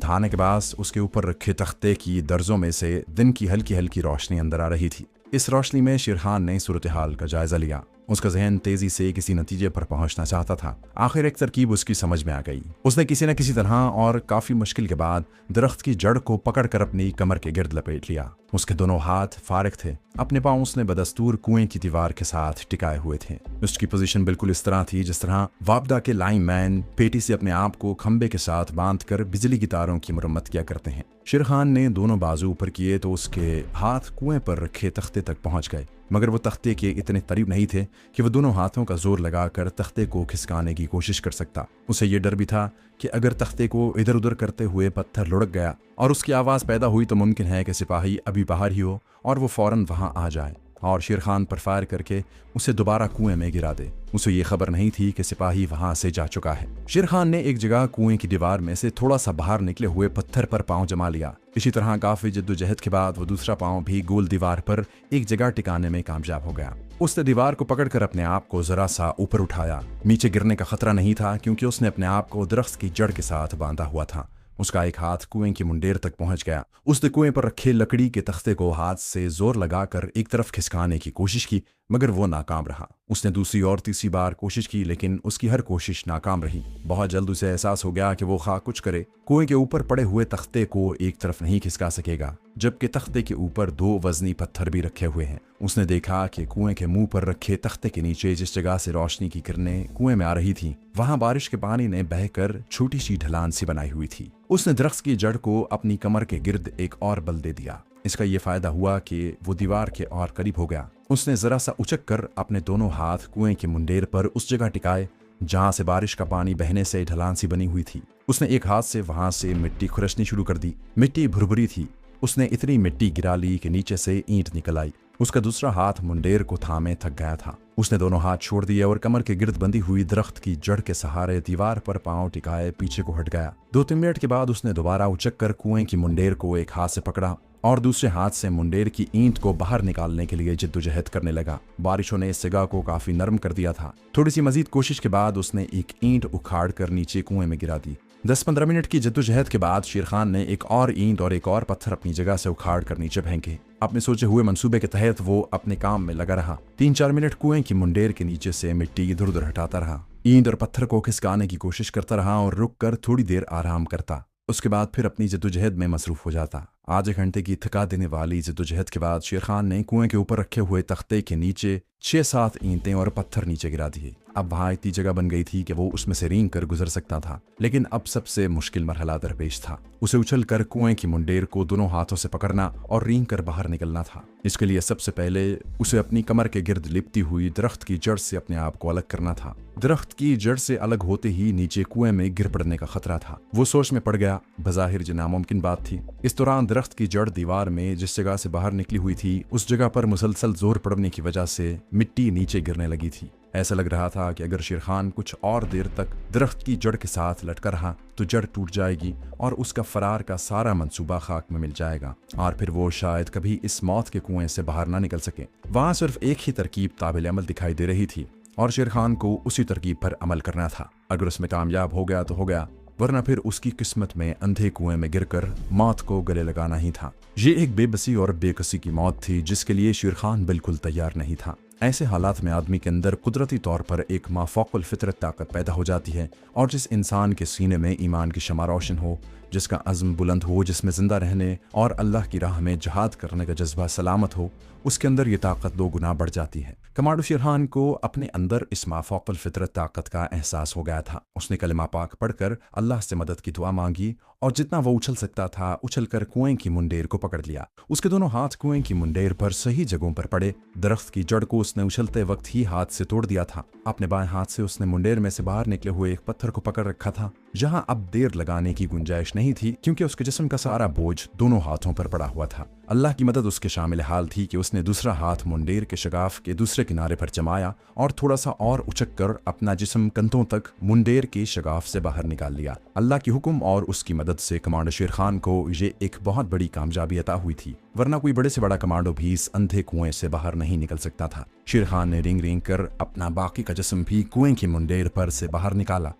थाने के पास उसके ऊपर रखे तख्ते की दर्जों में से दिन की हल्की हल्की रोशनी अंदर आ रही थी। इस रोशनी में शेर खान ने सूरत हाल का जायजा लिया। उसका जहन तेजी से किसी नतीजे पर पहुंचना चाहता था। आखिर एक तरकीब उसकी समझ में आ गई। उसने किसी न किसी तरह और काफी मुश्किल के बाद दरख्त की जड़ को पकड़कर अपनी कमर के गिर्द लपेट लिया। उसके दोनों हाथ फारिग थे। अपने पांव उसने बदस्तूर कुएं की दीवार के साथ टिकाए हुए थे। उसकी पोजीशन बिल्कुल इस तरह थी जिस तरह वापदा के लाइनमैन पेटी से अपने आप को खंबे के साथ बांधकर बिजली की तारों की मरम्मत किया करते हैं। शेर खान ने दोनों बाजू ऊपर किए तो उसके हाथ कुएं पर रखे तख्ते तक पहुंच गए, मगर वो तख्ते के इतने करीब नहीं थे कि वो दोनों हाथों का जोर लगाकर तख्ते को खिसकाने की कोशिश कर सकता। उसे ये डर भी था कि अगर तख्ते को इधर उधर करते हुए पत्थर लुढ़क गया और उसकी आवाज़ पैदा हुई तो मुमकिन है कि सिपाही अभी बाहर ही हो और वो फौरन वहां आ जाए और शेर खान पर फायर करके उसे दोबारा कुएं में गिरा दे। उसे ये खबर नहीं थी कि सिपाही वहां से जा चुका है। शेर खान ने एक जगह कुएं की दीवार में से थोड़ा सा बाहर निकले हुए पत्थर पर पांव जमा लिया। इसी तरह काफी जद्दोजहद के बाद वो दूसरा पांव भी गोल दीवार पर एक जगह टिकाने में कामयाब हो गया। उसने दीवार को पकड़कर अपने आप को जरा सा ऊपर उठाया। नीचे गिरने का खतरा नहीं था क्योंकि उसने अपने आप को दरख्त की जड़ के साथ बांधा हुआ था। उसका एक हाथ कुएं की मुंडेर तक पहुंच गया। उसने कुएं पर रखे लकड़ी के तख्ते को हाथ से जोर लगाकर एक तरफ खिसकाने की कोशिश की, मगर वो नाकाम रहा। उसने दूसरी और तीसरी बार कोशिश की, लेकिन उसकी हर कोशिश नाकाम रही। बहुत जल्द उसे एहसास हो गया कि वो खा कुछ करे, कुएं के ऊपर पड़े हुए तख्ते को एक तरफ नहीं खिसका सकेगा, जबकि तख्ते के ऊपर 2 वजनी पत्थर भी रखे हुए हैं। उसने देखा कि कुएं के मुंह पर रखे तख्ते के नीचे जिस जगह से रोशनी की किरणें कुएं में आ रही थी, वहां बारिश के पानी ने बहकर छोटी सी ढलान सी बनाई हुई थी। उसने दरख्त की जड़ को अपनी कमर के गिर्द एक और बल दे दिया। इसका यह फायदा हुआ कि वो दीवार के और करीब हो गया। उसने जरा सा उचक कर अपने दोनों हाथ कुएं की मुंडेर पर उस जगह टिकाए जहां से बारिश का पानी बहने से ढलान सी बनी हुई थी। उसने एक हाथ से वहां से मिट्टी खुरसनी शुरू कर दी। मिट्टी भुरभुरी थी। उसने इतनी मिट्टी गिरा ली कि नीचे से ईंट निकल आई। उसका दूसरा हाथ मुंडेर को थामे थक गया था। उसने दोनों हाथ छोड़ दिए और कमर के गिर्द बंधी हुई दरख्त की जड़ के सहारे दीवार पर पांव टिकाए पीछे को हट गया। 2-3 मिनट के बाद उसने दोबारा उचक कर कुएं की मुंडेर को एक हाथ से पकड़ा और दूसरे हाथ से मुंडेर की ईंट को बाहर निकालने के लिए जिद्दोजहद करने लगा। बारिशों ने इस जगह को काफी नरम कर दिया था। थोड़ी सी मजीद कोशिश के बाद उसने एक ईंट उखाड़ कर नीचे कुएं में गिरा दी। 10-15 मिनट की जद्दोजहद के बाद शेर खान ने एक और ईंट और एक और पत्थर अपनी जगह से उखाड़ कर नीचे फेंके। अपने सोचे हुए मंसूबे के तहत वो अपने काम में लगा रहा। 3-4 मिनट कुएं की मुंडेर के नीचे से मिट्टी इधर उधर हटाता रहा। ईंट और पत्थर को खिसकाने की कोशिश करता रहा और रुक कर थोड़ी देर आराम करता। उसके बाद फिर अपनी जद्दोजहद में मसरूफ हो जाता। आधे घंटे की थका देने वाली जद्दोजहद के बाद शेर खान ने कुएं के ऊपर रखे हुए तख्ते के नीचे 6-7 ईंटें और पत्थर नीचे गिरा दिए। अब वहां इतनी जगह बन गई थी कि वो उसमें से रेंग कर गुजर सकता था, लेकिन अब सबसे मुश्किल मरहला दरपेश था। उसे उछल कर कुएं की मुंडेर को दोनों हाथों से पकड़ना और रेंग कर बाहर निकलना था। इसके लिए सबसे पहले उसे अपनी कमर के गिर्द लिपटी हुई दरख्त की जड़ से अपने आप को अलग करना था। दरख्त की जड़ से अलग होते ही नीचे कुएं में गिर पड़ने का खतरा था। वो सोच में पड़ गया। बज़ाहिर जो नामुमकिन बात थी। इस दौरान दरख्त की जड़ दीवार में जिस जगह से बाहर निकली हुई थी, उस जगह पर मुसलसल जोर पड़ने की वजह से मिट्टी नीचे गिरने लगी थी। ऐसा लग रहा था कि अगर शेर खान कुछ और देर तक दरख्त की जड़ के साथ लटका रहा तो जड़ टूट जाएगी और उसका फरार का सारा मंसूबा खाक में मिल जाएगा और फिर वो शायद कभी इस मौत के कुएं से बाहर ना निकल सके। वहां सिर्फ एक ही तरकीब काबिल अमल दिखाई दे रही थी और शेर खान को उसी तरकीब पर अमल करना था। अगर उसमें कामयाब हो गया तो हो गया, वरना फिर उसकी किस्मत में अंधे कुएं में गिरकर मौत को गले लगाना ही था। ये एक बेबसी और बेकसी की मौत थी जिसके लिए शेर खान बिल्कुल तैयार नहीं था। ऐसे हालात में आदमी के अंदर कुदरती तौर पर एक माफौकुल फितरत ताकत पैदा हो जाती है और जिस इंसान के सीने में ईमान की शमा रोशन हो, जिसका अज़्म बुलंद हो, जिसमें जिंदा रहने और अल्लाह की राह में जहाद करने का जज्बा सलामत हो, उसके अंदर ये ताकत 2 गुना बढ़ जाती है। कमांडो शेर खान को अपने अंदर इस माफौकुल फितरत ताकत का एहसास हो गया था। उसने कलिमा पाक पढ़कर अल्लाह से मदद की दुआ मांगी और जितना वो उछल सकता था उछल कर कुएं की मुंडेर को पकड़ लिया। उसके दोनों हाथ कुएं की मुंडेर पर सही जगहों पर पड़े। दरख्त की जड़ को उसने उछलते वक्त ही हाथ से तोड़ दिया था। अपने बाएं हाथ से उसने मुंडेर में से बाहर निकले हुए एक पत्थर को पकड़ रखा था, जहां अब देर लगाने की गुंजाइश नहीं थी क्योंकि उसके जिस्म का सारा बोझ दोनों हाथों पर पड़ा हुआ था। अल्लाह की मदद उसके शामिल हाल थी कि उसने दूसरा हाथ मुंडेर के शगाफ के दूसरे किनारे पर जमाया और थोड़ा सा और उचक कर अपना जिस्म कंधों तक मुंडेर के शगाफ से बाहर निकाल लिया। अल्लाह की हुक्म और उसकी मदद से कमांडो शेर खान को ये एक बहुत बड़ी कामयाबी अता हुई थी, वरना कोई बड़े से बड़ा कमांडो भी इस अंधे कुएं से बाहर नहीं निकल सकता था। शेर खान ने रेंग रेंग कर अपना बाकी का जिस्म भी कुएं की मुंडेर पर से बाहर निकाला।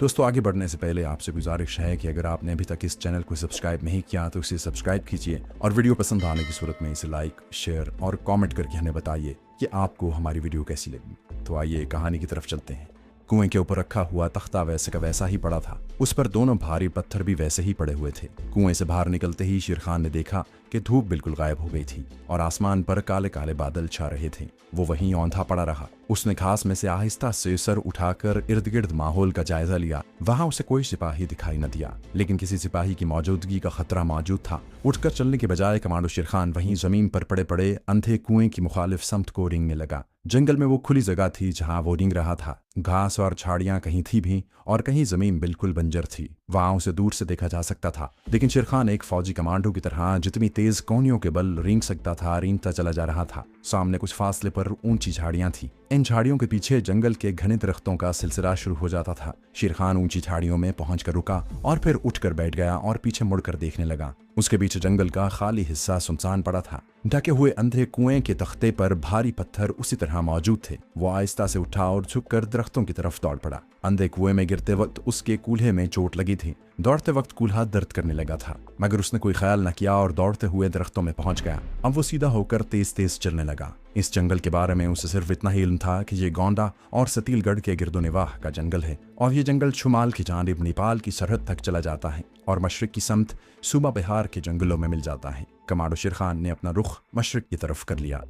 दोस्तों, आगे बढ़ने से पहले आपसे गुजारिश है कि अगर आपने अभी तक इस चैनल को सब्सक्राइब नहीं किया तो इसे सब्सक्राइब कीजिए और वीडियो पसंद आने की सूरत में इसे लाइक, शेयर और कमेंट करके हमें बताइए कि आपको हमारी वीडियो कैसी लगी। तो आइए कहानी की तरफ चलते हैं। कुएं के ऊपर रखा हुआ तख्ता वैसे का वैसा ही पड़ा था। उस पर दोनों भारी पत्थर भी वैसे ही पड़े हुए थे। कुएं से बाहर निकलते ही शेर खान ने देखा कि धूप बिल्कुल गायब हो गई थी और आसमान पर काले काले बादल छा रहे थे। वो वहीं औंधा पड़ा रहा। उसने घास में से आहिस्ता से सर उठाकर इर्द गिर्द माहौल का जायजा लिया। वहां उसे कोई सिपाही दिखाई न दिया, लेकिन किसी सिपाही की मौजूदगी का खतरा मौजूद था। उठकर चलने के बजाय कमांडो शेर खान वहीं जमीन पर पड़े पड़े अंधे कुएं की मुखालिफ समत को रेंगने लगा। जंगल में वो खुली जगह थी जहां वो रेंग रहा था। घास और झाड़ियां कहीं थी भी और कहीं जमीन बिल्कुल बंजर थी। वहां उसे दूर से देखा जा सकता था, लेकिन शेर खान एक फौजी कमांडो की तरह जितनी तेज कोनियों के बल रेंग सकता था रेंगता चला जा रहा था। सामने कुछ फासले पर ऊंची झाड़ियां थी। इन झाड़ियों के पीछे जंगल के घने दरख्तों का सिलसिला शुरू हो जाता था। शेर खान ऊंची झाड़ियों में पहुंचकर रुका और फिर उठकर बैठ गया और पीछे मुड़कर देखने लगा। उसके पीछे जंगल का खाली हिस्सा सुनसान पड़ा था। ढके हुए अंधे कुएं के तख्ते पर भारी पत्थर उसी तरह मौजूद थे। वो आहिस्ता से उठा और झुककर दरख्तों की तरफ दौड़ पड़ा। अंधे कुएं में गिरते वक्त उसके कूल्हे में चोट लगी थी। दौड़ते वक्त कूल्हा दर्द करने लगा था, मगर उसने कोई ख्याल न किया और दौड़ते हुए दरख्तों में पहुंच गया। अब वो सीधा होकर तेज तेज चलने लगा। इस जंगल के बारे में उसे सिर्फ इतना ही इल्म था कि ये गोंडा और सतीलगढ़ के गिरदोनिवाह का जंगल है और ये जंगल शुमाल की जानिब नेपाल की सरहद तक चला जाता है और मशरिक की समत सूबा बिहार के जंगलों में मिल जाता है। कमांडो शेर खान ने अपना रुख मशरिक की तरफ कर लिया।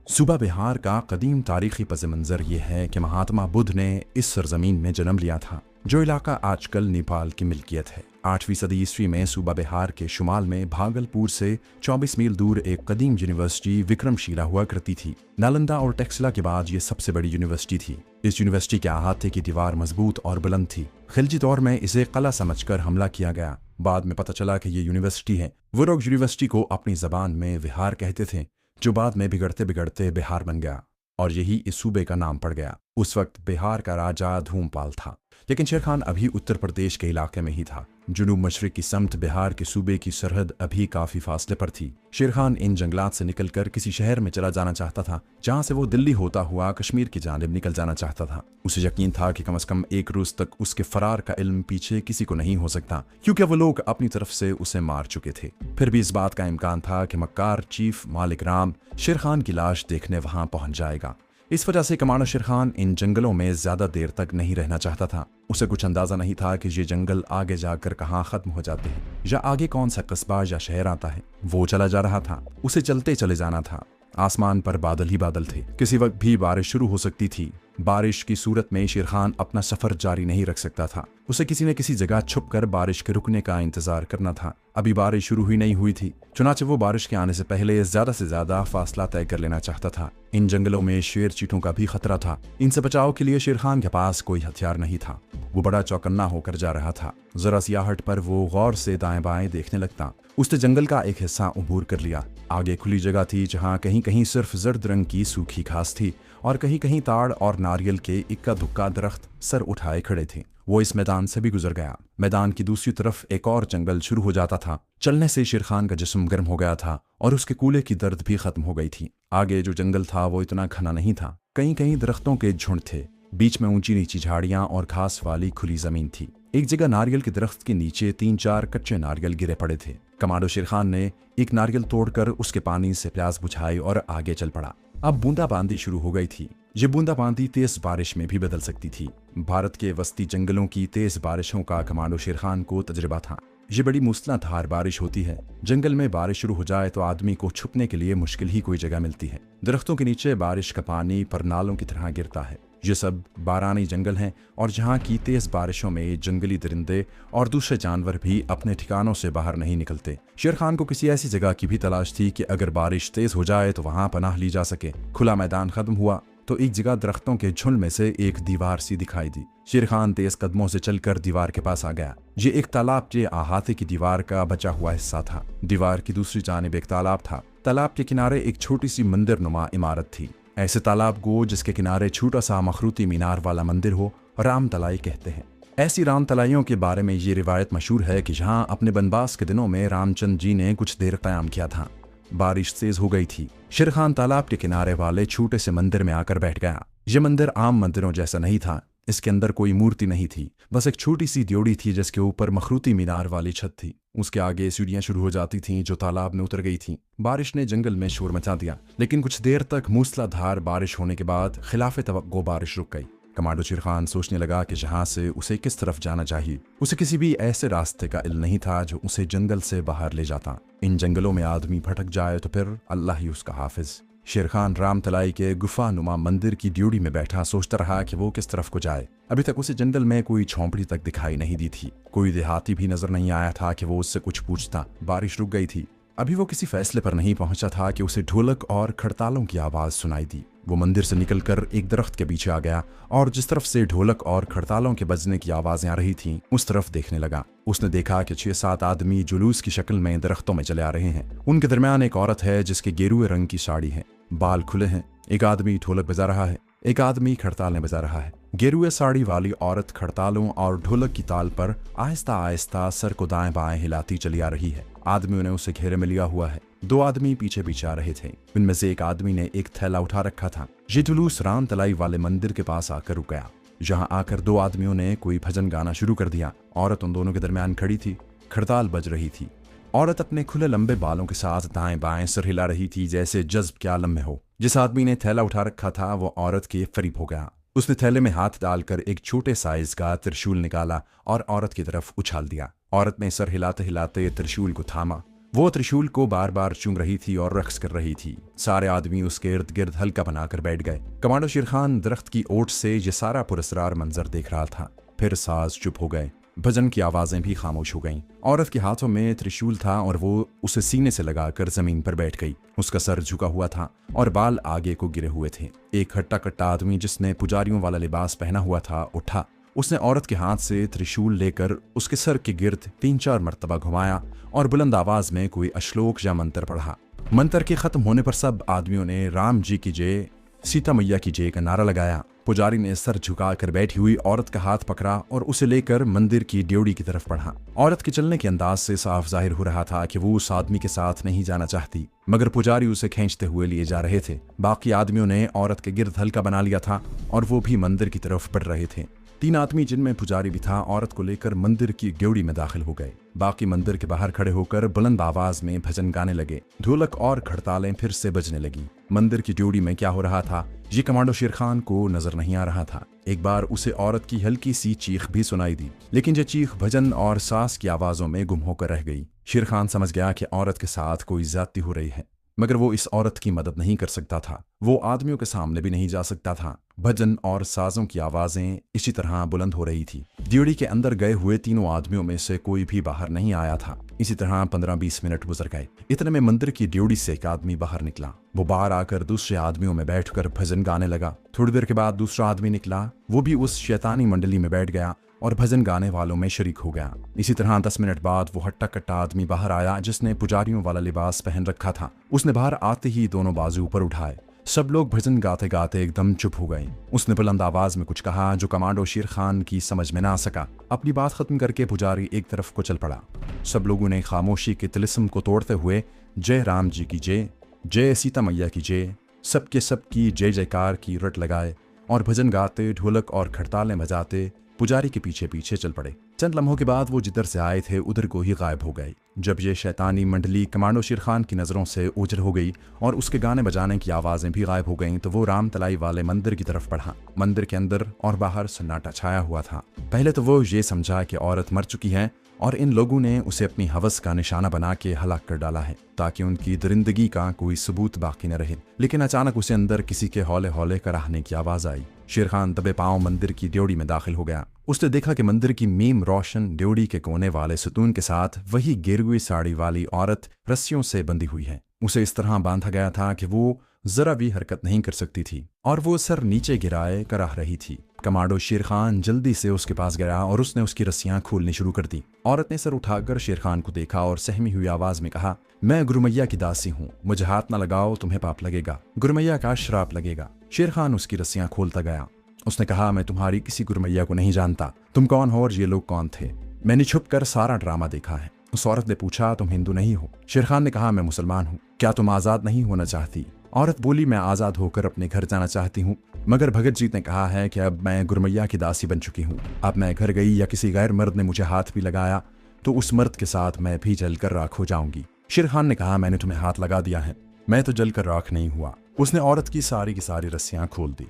सूबा बिहार का कदीम तारीखी पस मंजर ये है कि महात्मा बुद्ध ने इस सरजमीन में जन्म लिया था, जो इलाका आजकल नेपाल की मिल्कियत है। 8वीं सदी ईस्वी में सूबा बिहार के शुमाल में भागलपुर से 24 मील दूर एक कदीम यूनिवर्सिटी विक्रमशिला हुआ करती थी। नालंदा और टेक्सला के बाद ये सबसे बड़ी यूनिवर्सिटी थी। इस यूनिवर्सिटी के अहाते की दीवार मजबूत और बुलंद थी। खिलजी दौर में इसे कला समझकर हमला किया गया। बाद में पता चला कि ये यूनिवर्सिटी है। वो लोग यूनिवर्सिटी को अपनी जबान में विहार कहते थे, जो बाद में बिगड़ते बिगड़ते बिहार बन गया और यही इस सूबे का नाम पड़ गया। उस वक्त बिहार का राजा धूमपाल था, लेकिन शेर खान अभी उत्तर प्रदेश के इलाके में ही था। जुनूब मशरिक की समत बिहार के सूबे की सरहद अभी काफी फासले पर थी। शेर खान इन जंगलात से निकलकर किसी शहर में चला जाना चाहता था, जहां से वो दिल्ली होता हुआ कश्मीर की जानिब निकल जाना चाहता था। उसे यकीन था कि कम से कम एक रोज तक उसके फरार का इल्म पीछे किसी को नहीं हो सकता, क्योंकि वो लोग अपनी तरफ से उसे मार चुके थे। फिर भी इस बात का इम्कान था कि मक्कार चीफ मालिक राम शेर खान की लाश देखने वहां पहुंच जाएगा। इस वजह से कमांडो शेर खान इन जंगलों में ज्यादा देर तक नहीं रहना चाहता था। उसे कुछ अंदाजा नहीं था कि ये जंगल आगे जाकर कहाँ खत्म हो जाते हैं या आगे कौन सा कस्बा या शहर आता है। वो चला जा रहा था, उसे चलते चले जाना था। आसमान पर बादल ही बादल थे, किसी वक्त भी बारिश शुरू हो सकती थी। बारिश की सूरत में शेर खान अपना सफर जारी नहीं रख सकता था। उसे किसी न किसी जगह छुपकर बारिश के रुकने का इंतजार करना था। अभी बारिश शुरू ही नहीं हुई थी, चुनाचे वो बारिश के आने से पहले ज्यादा से ज्यादा फासला तय कर लेना चाहता था। इन जंगलों में शेर चींटों का भी खतरा था। इनसे बचाव के लिए शेर खान के पास कोई हथियार नहीं था। वो बड़ा चौकन्ना होकर जा रहा था। जरा सियाहट पर वो गौर से दाएं बाएं देखने लगता। उसने जंगल का एक हिस्सा अबूर कर लिया। आगे खुली जगह थी जहां कहीं कहीं सिर्फ जर्द रंग की सूखी घास थी और कहीं कहीं ताड़ और नारियल के इक्का दुक्का दरख्त सर उठाए खड़े थे। वो इस मैदान से भी गुजर गया। मैदान की दूसरी तरफ एक और जंगल शुरू हो जाता था। चलने से शेर खान का जिस्म गर्म हो गया था और उसके कूल्हे की दर्द भी खत्म हो गई थी। आगे जो जंगल था वो इतना घना नहीं था। कहीं कहीं दरख्तों के झुंड थे। बीच में ऊंची नीची झाड़ियां और घास वाली खुली जमीन थी। एक जगह नारियल के दरख्त के नीचे 3-4 कच्चे नारियल गिरे पड़े थे। कमांडो शेर खान ने एक नारियल तोड़कर उसके पानी से प्यास बुझाई और आगे चल पड़ा। अब बूंदाबांदी शुरू हो गई थी। ये बूंदाबांदी तेज बारिश में भी बदल सकती थी। भारत के वस्ती जंगलों की तेज बारिशों का कमांडो शेर खान को तजुर्बा था। ये बड़ी मूसलाधार बारिश होती है। जंगल में बारिश शुरू हो जाए तो आदमी को छुपने के लिए मुश्किल ही कोई जगह मिलती है। दरख्तों के नीचे बारिश का पानी परनालों की तरह गिरता है। ये सब बारानी जंगल हैं और जहाँ की तेज बारिशों में जंगली दरिंदे और दूसरे जानवर भी अपने ठिकानों से बाहर नहीं निकलते। शेर खान को किसी ऐसी जगह की भी तलाश थी कि अगर बारिश तेज हो जाए तो वहां पनाह ली जा सके। खुला मैदान खत्म हुआ तो एक जगह दरख्तों के झुंड में से एक दीवार सी दिखाई दी। शेर खान तेज कदमों से चलकर दीवार के पास आ गया। ये एक तालाब के अहाते की दीवार का बचा हुआ हिस्सा था। दीवार की दूसरी जानिब एक तालाब था। तालाब के किनारे एक छोटी सी मंदिर नुमा इमारत थी। ऐसे तालाब को जिसके किनारे छोटा सा मखरूती मीनार वाला मंदिर हो राम तलाई कहते हैं। ऐसी राम तलाइयों के बारे में ये रिवायत मशहूर है कि जहाँ अपने बनवास के दिनों में रामचंद्र जी ने कुछ देर क़याम किया था। बारिश तेज हो गई थी। शेर खान तालाब के किनारे वाले छोटे से मंदिर में आकर बैठ गया। ये मंदिर आम मंदिरों जैसा नहीं था। इसके अंदर कोई मूर्ति नहीं थी, बस एक छोटी सी ड्योढ़ी थी जिसके ऊपर मखरूती मीनार वाली छत थी। उसके आगे सीढ़ियां शुरू हो जाती थीं जो तालाब में उतर गई थीं। बारिश ने जंगल में शोर मचा दिया, लेकिन कुछ देर तक मूसलाधार बारिश होने के बाद खिलाफ तवक्को बारिश रुक गई। कमांडो शेर खान सोचने लगा कि जहां से उसे किस तरफ जाना चाहिए। उसे किसी भी ऐसे रास्ते का इल्म नहीं था जो उसे जंगल से बाहर ले जाता। इन जंगलों में आदमी भटक जाए तो फिर अल्लाह ही उसका हाफिज। शेर खान राम तलाई के गुफा नुमा मंदिर की ड्योढ़ी में बैठा सोचता रहा कि वो किस तरफ को जाए। अभी तक उसे जंगल में कोई झोंपड़ी तक दिखाई नहीं दी थी, कोई देहाती भी नजर नहीं आया था कि वो उससे कुछ पूछता। बारिश रुक गई थी। अभी वो किसी फैसले पर नहीं पहुंचा था कि उसे ढोलक और खड़तालों की आवाज सुनाई दी। वो मंदिर से निकलकर एक दरख्त के पीछे आ गया और जिस तरफ से ढोलक और खड़तालों के बजने की आवाजें आ रही थीं, उस तरफ देखने लगा। उसने देखा कि 6-7 आदमी जुलूस की शक्ल में दरख्तों में चले आ रहे हैं। उनके दरमियान एक औरत है जिसके गेरुए रंग की साड़ी है, बाल खुले हैं। एक आदमी ढोलक बजा रहा है, एक आदमी खड़तालें बजा रहा है। गेरुए साड़ी वाली औरत खड़तालों और ढोलक की ताल पर आहिस्ता आहिस्ता सर को दाएं बाएं हिलाती चली आ रही है। आदमियों ने उसे घेरे में लिया हुआ है। 2 आदमी पीछे पीछे आ रहे थे। इनमें से एक आदमी ने एक थैला उठा रखा था। ये जुलूस राम तलाई वाले मंदिर के पास आकर रुक गया। जहां आकर 2 आदमियों ने कोई भजन गाना शुरू कर दिया। औरत उन दोनों के दरमियान खड़ी थी, खड़ताल बज रही थी। औरत अपने खुले लंबे बालों के साथ दाएं बाएं सर हिला रही थी जैसे जज्ब के आलम में हो। जिस आदमी ने थैला उठा रखा था वो औरत के करीब हो गया। उसने थैले में हाथ डालकर एक छोटे साइज का त्रिशूल निकाला और औरत की तरफ उछाल दिया। औरत ने सर हिलाते हिलाते त्रिशूल को थामा। वो त्रिशूल को बार बार चूम रही थी और रक्स कर रही थी। सारे आदमी उसके इर्द गिर्द हल्का बनाकर बैठ गए। कमांडो शेर खान दरख्त की ओट से ये सारा पुरस्कार मंजर देख रहा था। फिर साज चुप हो गए, भजन की आवाजें भी खामोश हो गईं। औरत के हाथों में त्रिशूल था और वो उसे सीने से लगाकर जमीन पर बैठ गई। उसका सर झुका हुआ था और बाल आगे को गिरे हुए थे। एक हट्टा कट्टा आदमी जिसने पुजारियों वाला लिबास पहना हुआ था उठा। उसने औरत के हाथ से त्रिशूल लेकर उसके सर के गिर्द 3-4 मरतबा घुमाया और बुलंद आवाज में कोई अश्लोक या मंत्र पढ़ा। मंत्र के खत्म होने पर सब आदमियों ने राम जी की जय, सीता मैया की जय का नारा लगाया। पुजारी ने सर झुकाकर बैठी हुई औरत का हाथ पकड़ा और उसे लेकर मंदिर की ड्योढ़ी की तरफ बढ़ा। औरत के चलने के अंदाज से साफ जाहिर हो रहा था कि वो उस आदमी के साथ नहीं जाना चाहती, मगर पुजारी उसे खींचते हुए लिए जा रहे थे। बाकी आदमियों ने औरत के गिर्द हल्का बना लिया था और वो भी मंदिर की तरफ बढ़ रहे थे। 3 आदमी जिनमें पुजारी भी था औरत को लेकर मंदिर की ड्योढ़ी में दाखिल हो गए। बाकी मंदिर के बाहर खड़े होकर बुलंद आवाज में भजन गाने लगे। ढोलक और खड़तालें फिर से बजने लगी। मंदिर की ड्योढ़ी में क्या हो रहा था ये कमांडो शेर खान को नजर नहीं आ रहा था। एक बार उसे औरत की हल्की सी चीख भी सुनाई दी, लेकिन ये चीख भजन और सांस की आवाजों में गुम होकर रह गई। शेर खान समझ गया कि औरत के साथ कोई ज्यादती हो रही है, मगर वो इस औरत की मदद नहीं कर सकता था। वो आदमियों के सामने भी नहीं जा सकता था। भजन और साजों की आवाजें इसी तरह बुलंद हो रही थी। ड्योढ़ी के अंदर गए हुए 3 आदमियों में से कोई भी बाहर नहीं आया था। इसी तरह 15-20 मिनट गुजर गए। इतने में मंदिर की ड्योढ़ी से एक आदमी बाहर निकला। वो बाहर आकर दूसरे आदमियों में बैठकर भजन गाने लगा। थोड़ी देर के बाद दूसरा आदमी निकला। वो भी उस शैतानी मंडली में बैठ गया और भजन गाने वालों में शरीक हो गया। इसी तरह 10 मिनट बाद वो हट्टा कट्टा आदमी बाहर आया जिसने पुजारियों वाला लिबास पहन रखा था। उसने बाहर आते ही दोनों बाजू ऊपर उठाए। सब लोग भजन गाते गाते एकदम चुप हो गए। उसने बुलंद आवाज में कुछ कहा जो कमांडो शेर खान की समझ में ना आ सका। अपनी बात खत्म करके पुजारी एक तरफ को चल पड़ा। सब लोगों ने खामोशी के तिलिस्म को तोड़ते हुए जय राम जी की जय, जय सीता मैया की जय, सबके सब की जय जयकार की रट लगाए और भजन गाते ढोलक और खड़तालें बजाते पुजारी के पीछे पीछे चल पड़े। चंद लम्हों के बाद वो जिधर से आए थे उधर को ही गायब हो गए। जब ये शैतानी मंडली कमांडो शेर खान की नज़रों से ओझल हो गई और उसके गाने बजाने की आवाज़ें भी गायब हो गईं, तो वो राम तलाई वाले मंदिर की तरफ बढ़ा। मंदिर के अंदर और बाहर सन्नाटा छाया हुआ था। पहले तो वो ये समझा कि औरत मर चुकी है और इन लोगों ने उसे अपनी हवस का निशाना बना के हलाक कर डाला है ताकि उनकी दरिंदगी का कोई सबूत बाकी न रहे। लेकिन अचानक उसे अंदर किसी के हौले हौले कराहने की आवाज आई। शेर खान दबे पांव मंदिर की ड्योढ़ी में दाखिल हो गया। उसने देखा कि मंदिर की मीम रोशन ड्योढ़ी के कोने वाले सुतून के साथ वही गेरुई साड़ी वाली औरत रस्सियों से बंधी हुई है। उसे इस तरह बांधा गया था कि वो जरा भी हरकत नहीं कर सकती थी और वो सर नीचे गिराए कराह रही थी। कमांडो शेर खान जल्दी से उसके पास गया और उसने उसकी रस्सियां खोलनी शुरू कर दी। औरत ने सर उठाकर शेर खान को देखा और सहमी हुई आवाज में कहा, मैं गुरुमैया की दासी हूँ, मुझे हाथ न लगाओ, तुम्हें पाप लगेगा, गुरुमैया का श्राप लगेगा। शेर खान उसकी रस्सियां खोलता गया। उसने कहा, मैं तुम्हारी किसी गुरुमैया को नहीं जानता, तुम कौन हो और ये लोग कौन थे? मैंने छुप कर सारा ड्रामा देखा है। उस औरत ने पूछा, तुम हिंदू नहीं हो? शेर खान ने कहा, मैं मुसलमान हूँ। क्या तुम आजाद नहीं होना चाहती? औरत बोली, मैं आज़ाद होकर अपने घर जाना चाहती हूँ, मगर भगत जीत ने कहा है कि अब मैं गुरमैया की दासी बन चुकी हूँ। अब मैं घर गई या किसी गैर मर्द ने मुझे हाथ भी लगाया तो उस मर्द के साथ मैं भी जलकर राख हो जाऊंगी। शेर खान ने कहा, मैंने तुम्हें हाथ लगा दिया है, मैं तो जलकर राख नहीं हुआ। उसने औरत की सारी रस्सियां खोल दी।